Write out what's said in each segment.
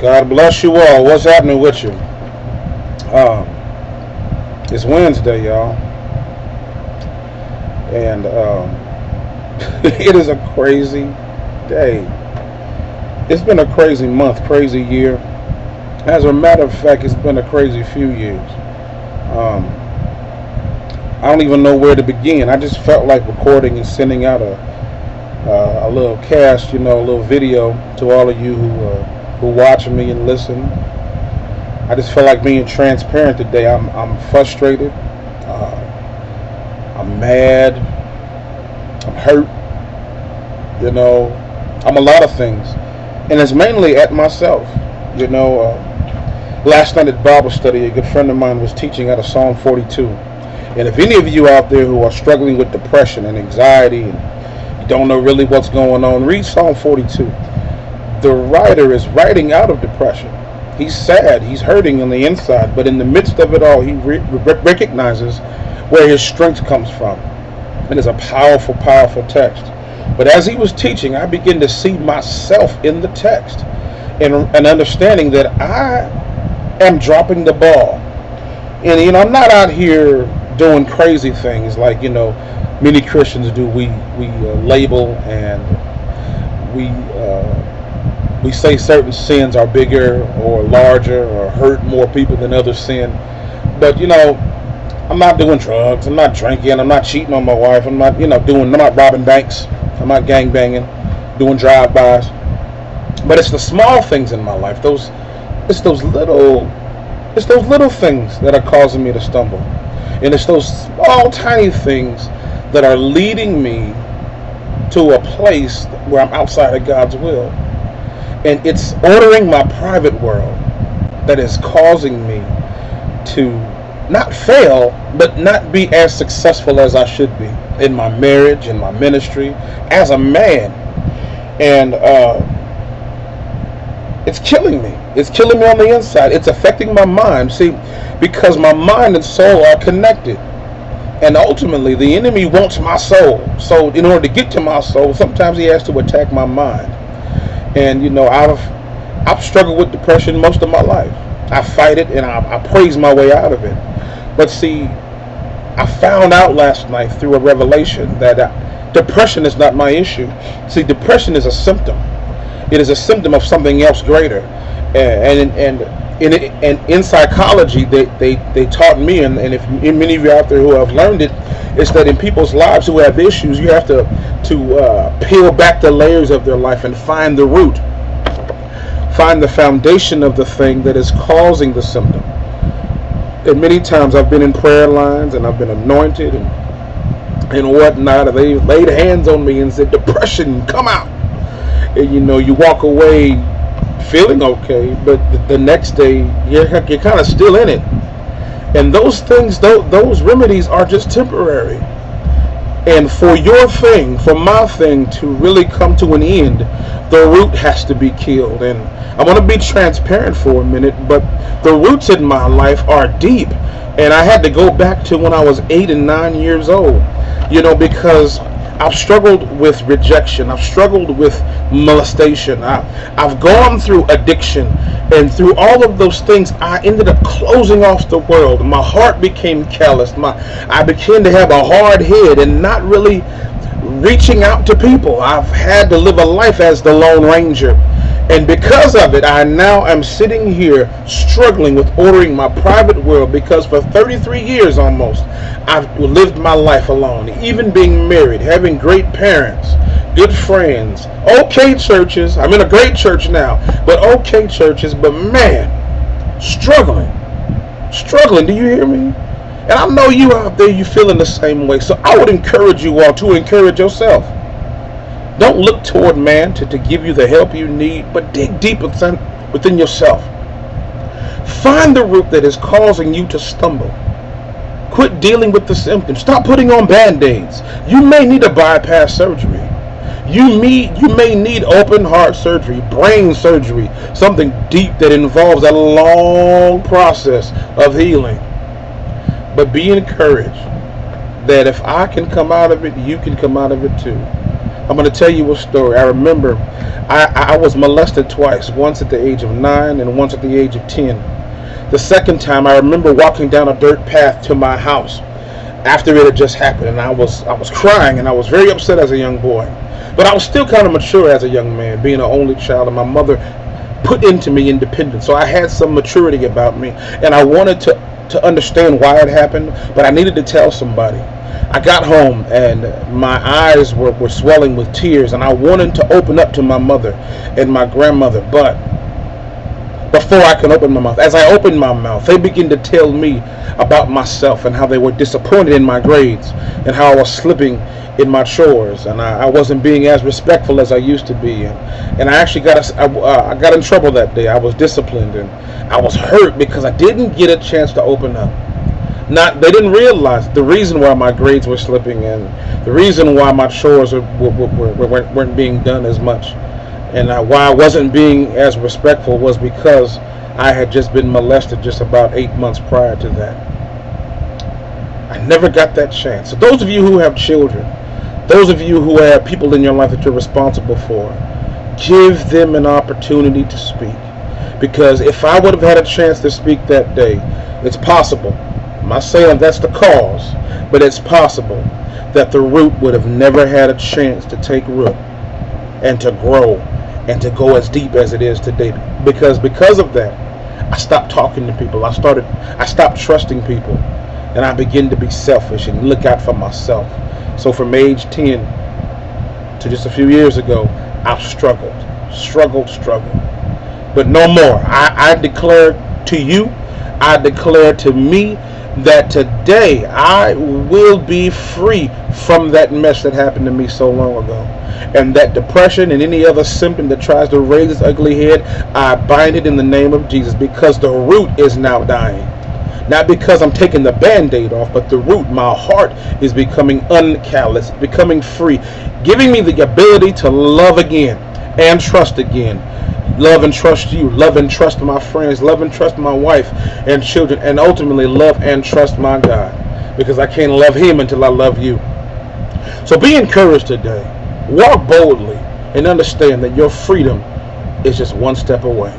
God bless you all. What's happening with you? Um, it's Wednesday, y'all, and it is a crazy day. It's been a crazy month, crazy year. As a matter of fact, it's been a crazy few years. Um, I don't even know where to begin. I just felt like recording and sending out a little cast, a little video to all of you who watch me and listen. I just feel like being transparent today. I'm frustrated. I'm mad. I'm hurt. I'm a lot of things, and it's mainly at myself. Last night at Bible study, a good friend of mine was teaching out of Psalm 42. And if any of you out there who are struggling with depression and anxiety and you don't know really what's going on, read Psalm 42. The writer is writing out of depression. He's sad, he's hurting on the inside, but in the midst of it all, he recognizes where his strength comes from. It is a powerful, powerful text. But as he was teaching, I began to see myself in the text and understanding that I am dropping the ball. And, I'm not out here doing crazy things like, many Christians do. We label and we say certain sins are bigger or larger or hurt more people than other sin. But, I'm not doing drugs. I'm not drinking. I'm not cheating on my wife. I'm not, I'm not robbing banks. I'm not gang banging, doing drive-bys. But it's the small things in my life. It's those little things that are causing me to stumble. And it's those small, tiny things that are leading me to a place where I'm outside of God's will. And it's ordering my private world that is causing me to not fail, but not be as successful as I should be in my marriage, in my ministry, as a man. And it's killing me. It's killing me on the inside. It's affecting my mind. See, because my mind and soul are connected. And ultimately, the enemy wants my soul. So in order to get to my soul, sometimes he has to attack my mind. And, I've struggled with depression most of my life. I fight it and I praise my way out of it. But see, I found out last night through a revelation that depression is not my issue. See, depression is a symptom. It is a symptom of something else greater. And in psychology, they taught me, and if many of you out there who have learned it, is that in people's lives who have issues, you have to peel back the layers of their life and find the root, find the foundation of the thing that is causing the symptom. And many times I've been in prayer lines and I've been anointed and whatnot, and they laid hands on me and said, "Depression, come out." And you walk away feeling okay, but the next day you're kind of still in it. And those things, those remedies are just temporary. And for your thing, for my thing to really come to an end, the root has to be killed. And I want to be transparent for a minute, but the roots in my life are deep. And I had to go back to when I was 8 and 9 years old, because I've struggled with rejection. I've struggled with molestation. I've gone through addiction. And through all of those things, I ended up closing off the world. My heart became calloused. I began to have a hard head and not really reaching out to people. I've had to live a life as the Lone Ranger. And because of it, I now am sitting here struggling with ordering my private world, because for 33 years almost, I've lived my life alone. Even being married, having great parents, good friends, okay churches. I'm in a great church now, but okay churches, but man, struggling. Do you hear me? And I know you out there, you feeling the same way. So I would encourage you all to encourage yourself. Don't look toward man to give you the help you need, but dig deep within yourself. Find the root that is causing you to stumble. Quit dealing with the symptoms. Stop putting on band-aids. You may need a bypass surgery. You may need open heart surgery, brain surgery, something deep that involves a long process of healing. But be encouraged that if I can come out of it, you can come out of it too. I'm going to tell you a story. I remember I was molested twice, once at the age of 9 and once at the age of 10. The second time, I remember walking down a dirt path to my house after it had just happened, and I was crying, and I was very upset as a young boy. But I was still kind of mature as a young man, being an only child, and my mother put into me independence. So I had some maturity about me, and I wanted to understand why it happened, but I needed to tell somebody. I got home and my eyes were swelling with tears, and I wanted to open up to my mother and my grandmother, but before I can open my mouth, as I opened my mouth, they began to tell me about myself and how they were disappointed in my grades and how I was slipping in my chores, and I wasn't being as respectful as I used to be, and I actually I got in trouble that day. I was disciplined, and I was hurt because I didn't get a chance to open up. They didn't realize the reason why my grades were slipping and the reason why my chores weren't being done as much, and why I wasn't being as respectful was because I had just been molested just about 8 months prior to that. I never got that chance. So those of you who have children, those of you who have people in your life that you're responsible for, give them an opportunity to speak. Because if I would have had a chance to speak that day, it's possible. I'm not saying that's the cause, but it's possible that the root would have never had a chance to take root and to grow and to go as deep as it is today. Because of that, I stopped talking to people. I stopped trusting people, and I began to be selfish and look out for myself. So from age 10 to just a few years ago, I've struggled. But no more. I declare to you, I declare to me, that today I will be free from that mess that happened to me so long ago. And that depression and any other symptom that tries to raise its ugly head, I bind it in the name of Jesus, because the root is now dying. Not because I'm taking the band-aid off, but the root, my heart, is becoming uncallous, becoming free, giving me the ability to love again and trust again. Love and trust you, love and trust my friends, love and trust my wife and children, and ultimately love and trust my God, because I can't love him until I love you. So be encouraged today. Walk boldly and understand that your freedom is just one step away.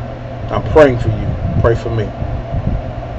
I'm praying for you. Pray for me.